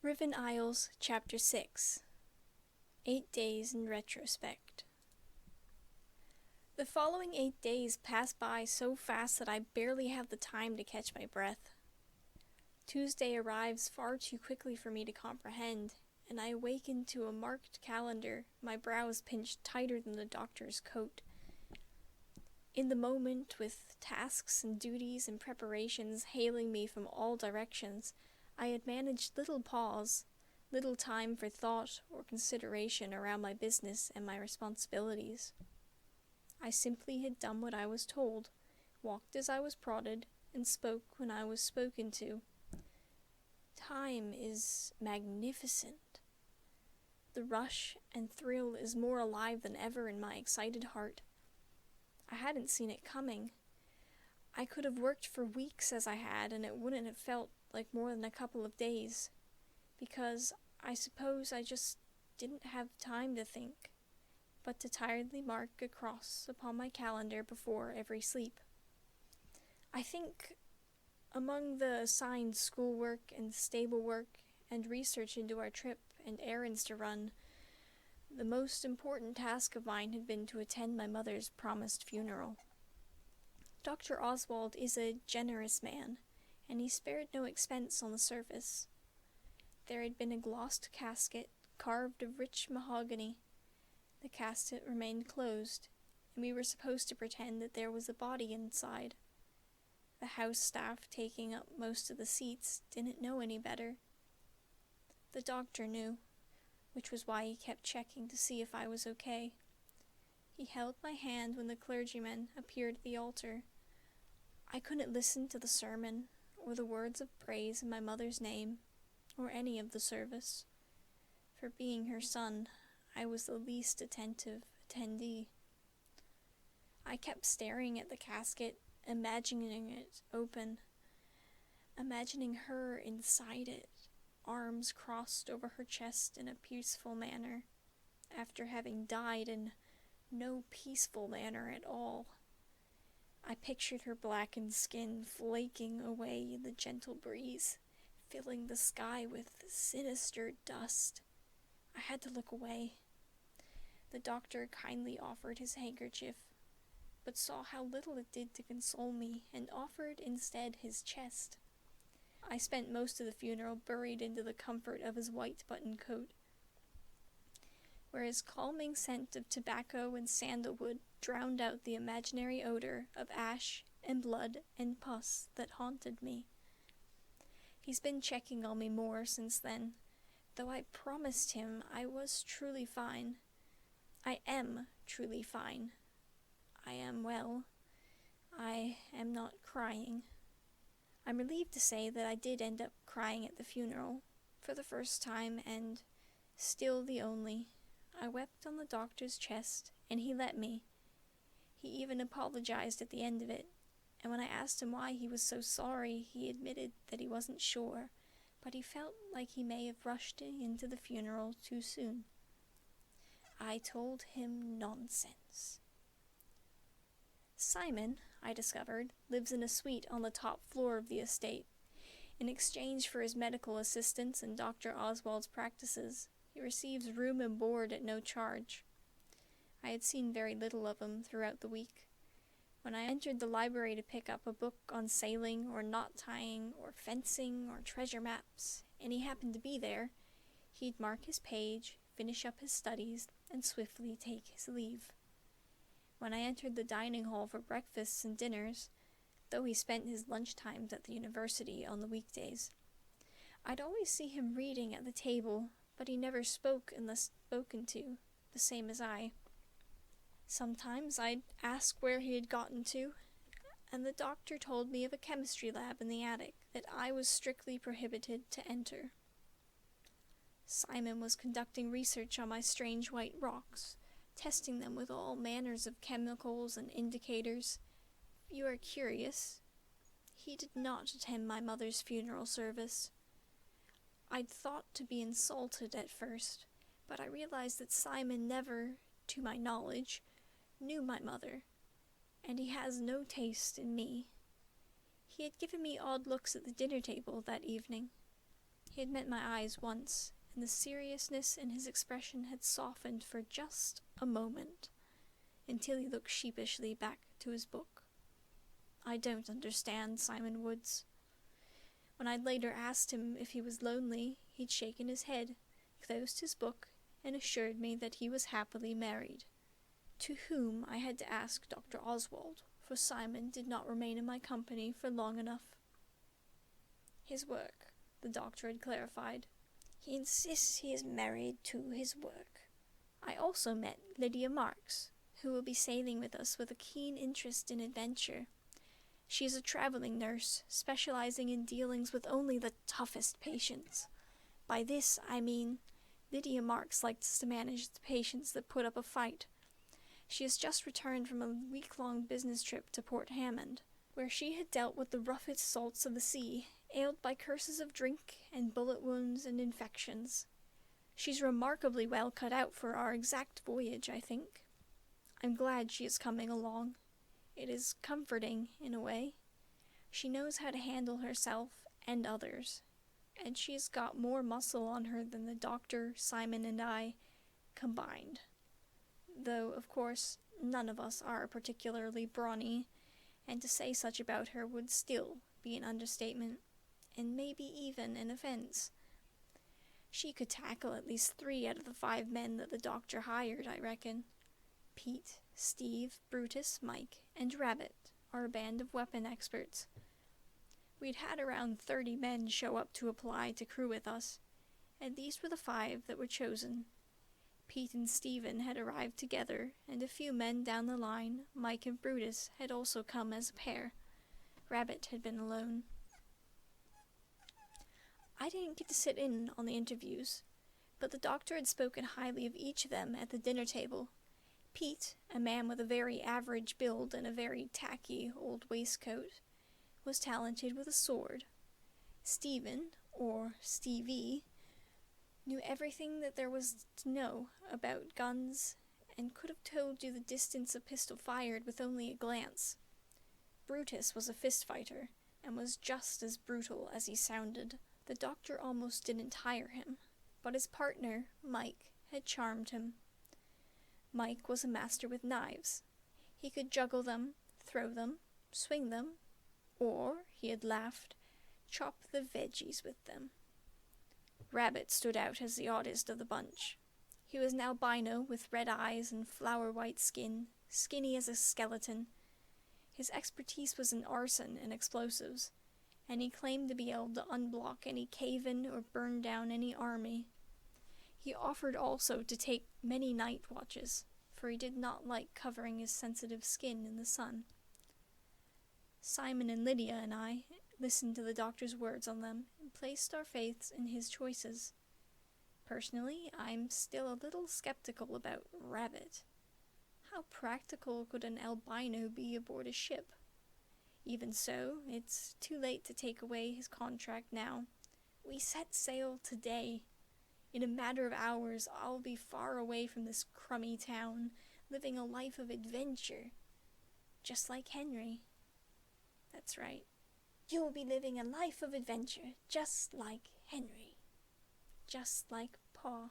Riven Isles, Chapter 6 8 Days in Retrospect. The following 8 days pass by so fast that I barely have the time to catch my breath. Tuesday arrives far too quickly for me to comprehend, and I awaken to a marked calendar, my brows pinched tighter than the doctor's coat. In the moment, with tasks and duties and preparations hailing me from all directions, I had managed little pause, little time for thought or consideration around my business and my responsibilities. I simply had done what I was told, walked as I was prodded, and spoke when I was spoken to. Time is magnificent. The rush and thrill is more alive than ever in my excited heart. I hadn't seen it coming. I could have worked for weeks as I had, and it wouldn't have felt like more than a couple of days, because I suppose I just didn't have time to think, but to tiredly mark a cross upon my calendar before every sleep. I think among the assigned schoolwork and stable work and research into our trip and errands to run, the most important task of mine had been to attend my mother's promised funeral. Dr. Oswald is a generous man, and he spared no expense on the service. There had been a glossed casket, carved of rich mahogany. The casket remained closed, and we were supposed to pretend that there was a body inside. The house staff, taking up most of the seats, didn't know any better. The doctor knew, which was why he kept checking to see if I was okay. He held my hand when the clergyman appeared at the altar. I couldn't listen to the sermon, or the words of praise in my mother's name, or any of the service. For being her son, I was the least attentive attendee. I kept staring at the casket, imagining it open, imagining her inside it, arms crossed over her chest in a peaceful manner, after having died in no peaceful manner at all. I pictured her blackened skin flaking away in the gentle breeze, filling the sky with sinister dust. I had to look away. The doctor kindly offered his handkerchief, but saw how little it did to console me, and offered instead his chest. I spent most of the funeral buried into the comfort of his white buttoned coat, where his calming scent of tobacco and sandalwood drowned out the imaginary odor of ash and blood and pus that haunted me. He's been checking on me more since then, though I promised him I was truly fine. I am truly fine. I am well. I am not crying. I'm relieved to say that I did end up crying at the funeral, for the first time and still the only. I wept on the doctor's chest, and he let me. He even apologized at the end of it, and when I asked him why he was so sorry, he admitted that he wasn't sure, but he felt like he may have rushed into the funeral too soon. I told him nonsense. Simon, I discovered, lives in a suite on the top floor of the estate. In exchange for his medical assistance and Dr. Oswald's practices, he receives room and board at no charge. I had seen very little of him throughout the week. When I entered the library to pick up a book on sailing or knot tying or fencing or treasure maps, and he happened to be there, he'd mark his page, finish up his studies, and swiftly take his leave. When I entered the dining hall for breakfasts and dinners, though he spent his lunch times at the university on the weekdays, I'd always see him reading at the table, but he never spoke unless spoken to, the same as I. Sometimes I'd ask where he had gotten to, and the doctor told me of a chemistry lab in the attic that I was strictly prohibited to enter. Simon was conducting research on my strange white rocks, testing them with all manners of chemicals and indicators. If you are curious, he did not attend my mother's funeral service. I'd thought to be insulted at first, but I realized that Simon never, to my knowledge, knew my mother, and he has no taste in me. He had given me odd looks at the dinner table that evening. He had met my eyes once, and the seriousness in his expression had softened for just a moment, until he looked sheepishly back to his book. I don't understand Simon Woods. When I'd later asked him if he was lonely, he'd shaken his head, closed his book, and assured me that he was happily married, to whom I had to ask Dr. Oswald, for Simon did not remain in my company for long enough. His work, the doctor had clarified. He insists he is married to his work. I also met Lydia Marks, who will be sailing with us with a keen interest in adventure. She is a traveling nurse, specializing in dealings with only the toughest patients. By this, I mean, Lydia Marks likes to manage the patients that put up a fight. She has just returned from a week-long business trip to Port Hammond, where she had dealt with the roughest salts of the sea, ailed by curses of drink and bullet wounds and infections. She's remarkably well cut out for our exact voyage, I think. I'm glad she is coming along. It is comforting, in a way. She knows how to handle herself and others, and she's got more muscle on her than the doctor, Simon, and I combined. Though, of course, none of us are particularly brawny, and to say such about her would still be an understatement, and maybe even an offense. She could tackle at least 3 out of the 5 men that the doctor hired, I reckon. Pete, Steve, Brutus, Mike, and Rabbit are a band of weapon experts. We'd had around 30 men show up to apply to crew with us, and these were the 5 that were chosen. Pete and Stephen had arrived together, and a few men down the line, Mike and Brutus, had also come as a pair. Rabbit had been alone. I didn't get to sit in on the interviews, but the doctor had spoken highly of each of them at the dinner table. Pete, a man with a very average build and a very tacky old waistcoat, was talented with a sword. Stephen, or Stevie, knew everything that there was to know about guns, and could have told you the distance a pistol fired with only a glance. Brutus was a fist fighter, and was just as brutal as he sounded. The doctor almost didn't hire him, but his partner, Mike, had charmed him. Mike was a master with knives. He could juggle them, throw them, swing them, or, he had laughed, chop the veggies with them. Rabbit stood out as the oddest of the bunch. He was an albino with red eyes and flower-white skin, skinny as a skeleton. His expertise was in arson and explosives, and he claimed to be able to unblock any cave-in or burn down any army. He offered also to take many night watches, for he did not like covering his sensitive skin in the sun. Simon and Lydia and I listened to the doctor's words on them and placed our faiths in his choices. Personally, I'm still a little skeptical about Rabbit. How practical could an albino be aboard a ship? Even so, it's too late to take away his contract now. We set sail today. In a matter of hours, I'll be far away from this crummy town, living a life of adventure. Just like Henry. That's right. You'll be living a life of adventure, just like Henry. Just like Pa.